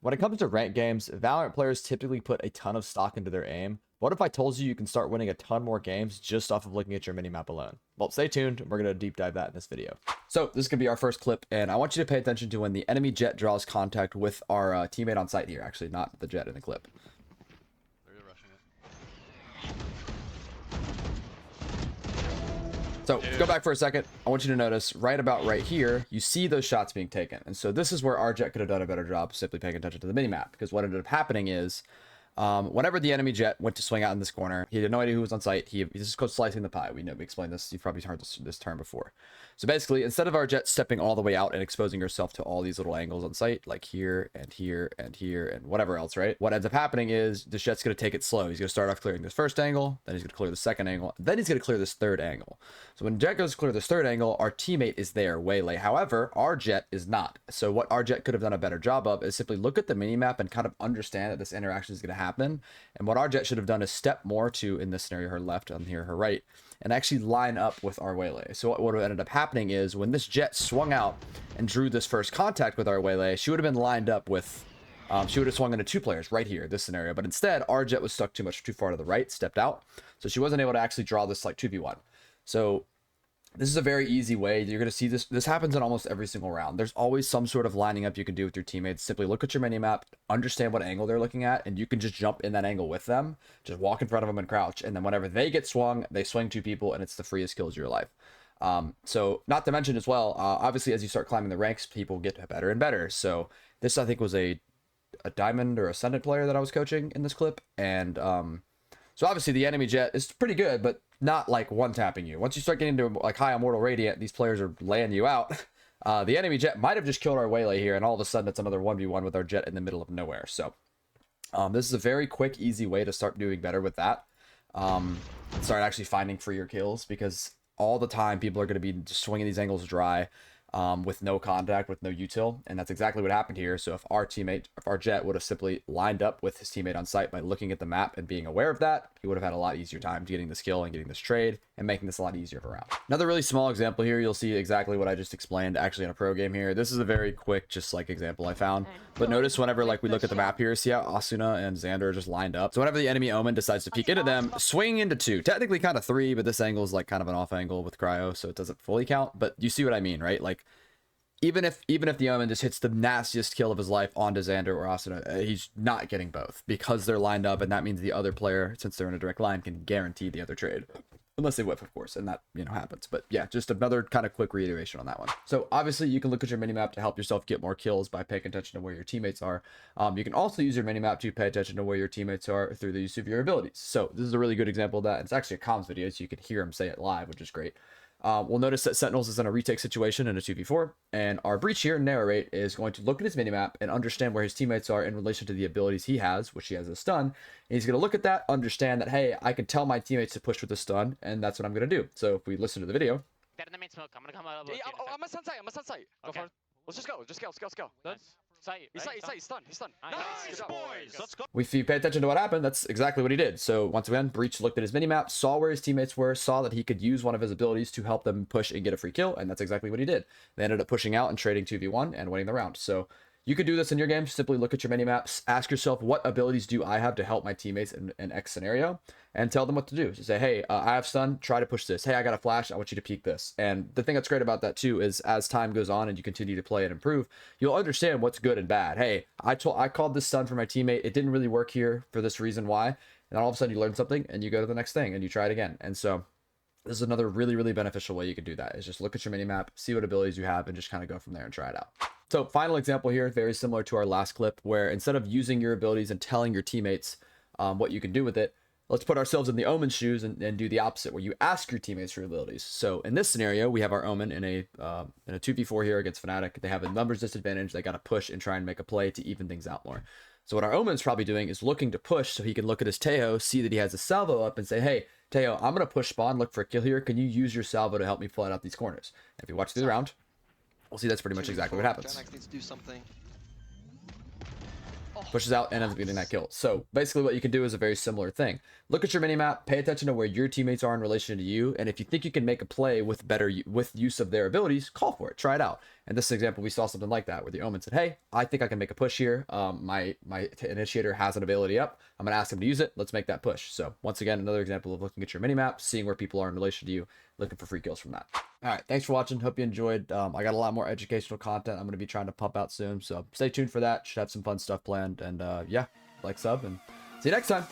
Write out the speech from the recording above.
When it comes to ranked games, Valorant players typically put a ton of stock into their aim. What if I told you can start winning a ton more games just off of looking at your minimap alone? Well, stay tuned. We're going to deep dive that in this video. So this is going to be our first clip, and I want you to pay attention to when the enemy jet draws contact with our teammate on site here. Actually, not the jet in the clip. So go back for a second. I want you to notice right about right here, you see those shots being taken. And so this is where our jet could have done a better job simply paying attention to the minimap, because what ended up happening is whenever the enemy jet went to swing out in this corner, he had no idea who was on site. He just goes slicing the pie. We explained this. You've probably heard this term before. So basically, instead of our jet stepping all the way out and exposing herself to all these little angles on site, like here and here and here and whatever else, right? What ends up happening is the jet's going to take it slow. He's going to start off clearing this first angle, then he's going to clear the second angle, then he's going to clear this third angle. So when jet goes to clear this third angle, our teammate is there, waylay. However, our jet is not. So what our jet could have done a better job of is simply look at the minimap and kind of understand that this interaction is going to happen. And what our jet should have done is step more to, in this scenario, her left, on here, her right, and actually line up with our waylay. So what would have ended up happening is when this jet swung out and drew this first contact with our waylay, she would have been lined up with, she would have swung into two players right here, this scenario. But instead, our jet was stuck too far to the right, stepped out. So she wasn't able to actually draw this like 2v1. So this is a very easy way. You're going to see this happens in almost every single round. There's always some sort of lining up you can do with your teammates. Simply look at your minimap, understand what angle they're looking at, and you can just jump in that angle with them. Just walk in front of them and crouch. And then whenever they get swung, they swing two people, and it's the freest kills of your life. So not to mention as well, obviously as you start climbing the ranks, people get better and better. So this, I think, was a diamond or ascendant player that I was coaching in this clip. And so obviously the enemy jet is pretty good, but not like one tapping you. Once you start getting to like high immortal radiant, these players are laying you out. The enemy jet might have just killed our waylay here, and all of a sudden it's another 1v1 with our jet in the middle of nowhere. So this is a very quick, easy way to start doing better with that. Start actually finding freer kills, because all the time people are going to be just swinging these angles dry with no contact, with no util, and that's exactly what happened here. So if our jet would have simply lined up with his teammate on site by looking at the map and being aware of that, he would have had a lot easier time getting this kill and getting this trade and making this a lot easier of a round. Another really small example here, you'll see exactly what I just explained actually in a pro game here. This is a very quick, just like example I found, but notice whenever like we look at the map here, see how Asuna and Xander are just lined up. So whenever the enemy Omen decides to peek into them, swing into two, technically kind of three, but this angle is like kind of an off angle with cryo, so it doesn't fully count. But you see what I mean, right? Like even if the Omen just hits the nastiest kill of his life onto Xander or Asuna, he's not getting both because they're lined up, and that means the other player, since they're in a direct line, can guarantee the other trade. Unless they whip, of course, and that, happens. But yeah, just another kind of quick reiteration on that one. So obviously you can look at your minimap to help yourself get more kills by paying attention to where your teammates are. You can also use your minimap to pay attention to where your teammates are through the use of your abilities. So this is a really good example of that. It's actually a comms video, so you can hear him say it live, which is great. We'll notice that Sentinels is in a retake situation in a 2v4, and our breach here, Narrate, is going to look at his minimap and understand where his teammates are in relation to the abilities he has, which he has a stun. And he's going to look at that, understand that, hey, I can tell my teammates to push with the stun, and that's what I'm going to do. So if we listen to the video. They're in the main smoke. I'm gonna come out of I'm a sun site. Go for it. Let's just go. Let's go. He's stunned. Nice, boys. Let's go. If you pay attention to what happened, that's exactly what he did. So once again, Breach looked at his minimap, saw where his teammates were, saw that he could use one of his abilities to help them push and get a free kill, and that's exactly what he did. They ended up pushing out and trading 2v1 and winning the round. So you could do this in your game. Simply look at your minimaps, ask yourself, what abilities do I have to help my teammates in X scenario, and tell them what to do. So say, hey, I have stun, try to push this. Hey, I got a flash, I want you to peek this. And the thing that's great about that too is as time goes on and you continue to play and improve, you'll understand what's good and bad. Hey, I called this stun for my teammate. It didn't really work here for this reason. Why? And then all of a sudden you learn something and you go to the next thing and you try it again. And so this is another really, really beneficial way you can do that, is just look at your minimap, see what abilities you have, and just kind of go from there and try it out. So final example here, very similar to our last clip, where instead of using your abilities and telling your teammates what you can do with it, let's put ourselves in the Omen's shoes and do the opposite, where you ask your teammates for abilities. So in this scenario, we have our Omen in a 2v4 here against Fnatic. They have a numbers disadvantage. They got to push and try and make a play to even things out more. So what our Omen's probably doing is looking to push so he can look at his Teo, see that he has a salvo up, and say, hey, Teo, I'm going to push spawn, look for a kill here. Can you use your salvo to help me flat out these corners? And if you watch through the round, we'll see that's pretty much exactly what happens. Needs to do something. pushes out, and ends up getting that kill. So basically what you can do is a very similar thing. Look at your minimap, pay attention to where your teammates are in relation to you, and if you think you can make a play with use of their abilities, call for it, try it out. And this example, we saw something like that where the Omen said, hey, I think I can make a push here. My initiator has an ability up. I'm gonna ask him to use it. Let's make that push. So once again, another example of looking at your minimap, seeing where people are in relation to you, looking for free kills from that. All right, thanks for watching. Hope you enjoyed. I got a lot more educational content I'm going to be trying to pump out soon, so stay tuned for that. Should have some fun stuff planned. And yeah, like, sub, and see you next time.